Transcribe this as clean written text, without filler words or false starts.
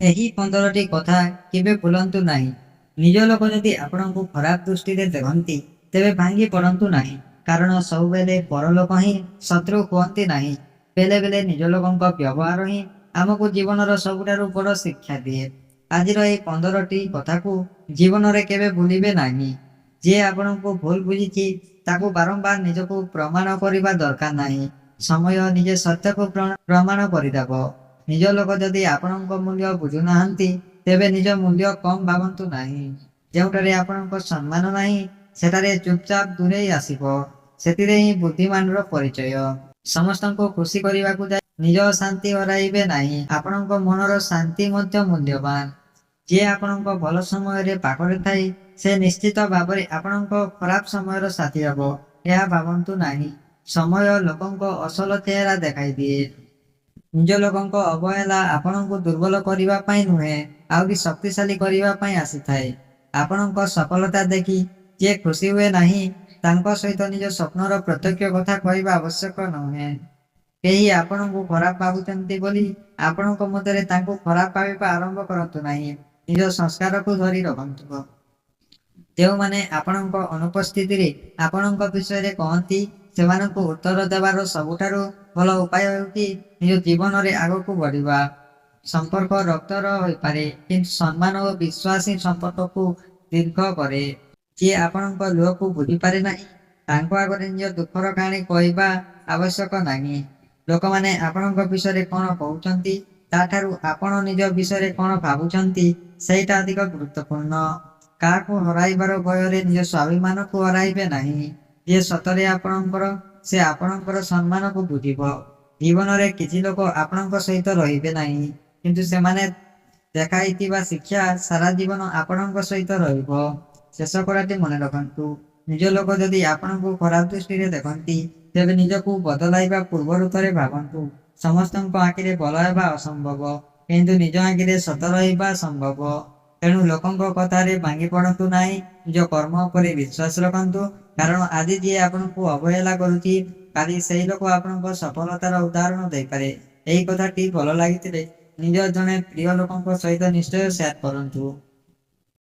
ଏହି 15ଟି କଥା କେବେ ଭୁଲନ୍ତୁ ନାହିଁ। ନିଜ ଲୋକ ଯଦି ଆପଣଙ୍କୁ ଖରାପ ଦୃଷ୍ଟିରେ ଦେଖନ୍ତି ତେବେ ଭାଙ୍ଗି ପଡ଼ନ୍ତୁ ନାହିଁ, କାରଣ ସବୁବେଳେ ପରଲୋକ ହିଁ ଶତ୍ରୁ ହୁଅନ୍ତି ନାହିଁ। ବେଳେ ବେଳେ ନିଜ ଲୋକଙ୍କ ବ୍ୟବହାର ହିଁ ଆମକୁ ଜୀବନର ସବୁଠାରୁ ବଡ଼ ଶିକ୍ଷା ଦିଏ। ଆଜିର ଏହି 15ଟି କଥାକୁ ଜୀବନରେ କେବେ ଭୁଲିବେ ନାହିଁ। ଯିଏ ଆପଣଙ୍କୁ ଭୁଲ ବୁଝିଛି ତାକୁ ବାରମ୍ବାର ନିଜକୁ ପ୍ରମାଣ କରିବା ଦରକାର ନାହିଁ। ସମୟ ନିଜେ ସତ୍ୟକୁ ପ୍ରମାଣ କରିଦେବ। ନିଜ ଲୋକ ଯଦି ଆପଣଙ୍କ ମୂଲ୍ୟ ବୁଝୁନାହାନ୍ତି ତେବେ ନିଜ ମୂଲ୍ୟ କମ୍ ଭାବନ୍ତୁ ନାହିଁ। ଯେଉଁଠାରେ ଆପଣଙ୍କ ସମ୍ମାନ ନାହିଁ ସେଠାରେ ଚୁପଚାପ ଦୂରେଇ ଆସିବ। ସେଥିରେ ହିଁ ବୁଦ୍ଧିମାନର ପରିଚୟ। ସମସ୍ତଙ୍କୁ ଖୁସି କରିବାକୁ ଯାଇ ନିଜ ଶାନ୍ତି ହରାଇବେ ନାହିଁ। ଆପଣଙ୍କ ମନର ଶାନ୍ତି ମଧ୍ୟ ମୂଲ୍ୟବାନ। ଯିଏ ଆପଣଙ୍କ ଭଲ ସମୟରେ ପାଖରେ ଥାଇ ସେ ନିଶ୍ଚିତ ଭାବରେ ଆପଣଙ୍କ ଖରାପ ସମୟର ସାଥୀ ହେବ, ଏହା ଭାବନ୍ତୁ ନାହିଁ। ସମୟ ଲୋକଙ୍କ ଅସଲ ଚେହେରା ଦେଖାଇ ଦିଏ। ନିଜ ଲୋକଙ୍କ ଅବହେଳା ଆପଣଙ୍କୁ ଦୁର୍ବଳ କରିବା ପାଇଁ ନୁହେଁ, ଆହୁରି ଶକ୍ତିଶାଳୀ କରିବା ପାଇଁ ଆସିଥାଏ। ଆପଣଙ୍କ ସଫଳତା ଦେଖି ଯିଏ ଖୁସି ହୁଏ ନାହିଁ ତାଙ୍କ ସହିତ ନିଜ ସ୍ୱପ୍ନର ପ୍ରତ୍ୟକ୍ଷ କଥା କହିବା ଆବଶ୍ୟକ ନୁହେଁ। କେହି ଆପଣଙ୍କୁ ଖରାପ ଭାବୁଛନ୍ତି ବୋଲି ଆପଣଙ୍କ ମଧ୍ୟରେ ତାଙ୍କୁ ଖରାପ ଭାବିବା ଆରମ୍ଭ କରନ୍ତୁ ନାହିଁ। ନିଜ ସଂସ୍କାରକୁ ଧରି ରଖନ୍ତୁ। ଯେଉଁମାନେ ଆପଣଙ୍କ ଅନୁପସ୍ଥିତିରେ ଆପଣଙ୍କ ବିଷୟରେ କହନ୍ତି ସେମାନଙ୍କୁ ଉତ୍ତର ଦେବାର ସବୁଠାରୁ ଭଲ ଉପାୟ ହେଉଛି ନିଜ ଜୀବନରେ ଆଗକୁ ବଢ଼ିବା। ସମ୍ପର୍କ ରକ୍ତର ହୋଇପାରେ, କିନ୍ତୁ ସମ୍ମାନ ଓ ବିଶ୍ୱାସ ହିଁ ସମ୍ପର୍କକୁ ଦୀର୍ଘ କରେ। ଯିଏ ଆପଣଙ୍କ ଲୁହକୁ ବୁଝିପାରେ ନାହିଁ ତାଙ୍କ ଆଗରେ ନିଜ ଦୁଃଖର କାହାଣୀ କହିବା ଆବଶ୍ୟକ ନାହିଁ। ଲୋକମାନେ ଆପଣଙ୍କ ବିଷୟରେ କ'ଣ କହୁଛନ୍ତି ତାଠାରୁ ଆପଣ ନିଜ ବିଷୟରେ କ'ଣ ଭାବୁଛନ୍ତି ସେଇଟା ଅଧିକ ଗୁରୁତ୍ୱପୂର୍ଣ୍ଣ। କାହାକୁ ହରାଇବାର ଭୟରେ ନିଜ ସ୍ୱାଭିମାନକୁ ହରାଇବେ ନାହିଁ। ଯିଏ ସତରେ ଆପଣଙ୍କର ସେ ଆପଣଙ୍କର ସମ୍ମାନକୁ ବୁଝିବ। ଜୀବନରେ କିଛି ଲୋକ ଆପଣଙ୍କ ସହିତ ରହିବେ ନାହିଁ, କିନ୍ତୁ ସେମାନେ ଦେଖାଇଥିବା ଶିକ୍ଷା ସାରା ଜୀବନ ଆପଣଙ୍କ ସହିତ ରହିବ। ଶେଷ କଥାଟି ମନେ ରଖନ୍ତୁ, ନିଜ ଲୋକ ଯଦି ଆପଣଙ୍କୁ ଖରାପ ଦୃଷ୍ଟିରେ ଦେଖନ୍ତି ତେବେ ନିଜକୁ ବଦଳାଇବା ପୂର୍ବରୁ ଥରେ ଭାବନ୍ତୁ। ସମସ୍ତଙ୍କ ଆଖିରେ ଭଲ ହେବା ଅସମ୍ଭବ, କିନ୍ତୁ ନିଜ ଆଖିରେ ସତ ରହିବା ସମ୍ଭବ। ତେଣୁ ଲୋକଙ୍କ କଥାରେ ଭାଙ୍ଗି ପଡ଼ନ୍ତୁ ନାହିଁ, ନିଜ କର୍ମ ଉପରେ ବିଶ୍ୱାସ ରଖନ୍ତୁ। କାରଣ ଆଜି ଯିଏ ଆପଣଙ୍କୁ ଅବହେଳା କରୁଛି କାଲି ସେହି ଲୋକ ଆପଣଙ୍କ ସଫଳତାର ଉଦାହରଣ ଦେଇପାରେ। ଏହି କଥାଟି ଭଲ ଲାଗିଥିଲେ ନିଜ ଜଣେ ପ୍ରିୟ ଲୋକଙ୍କ ସହିତ ନିଶ୍ଚୟ ସେୟାର କରନ୍ତୁ।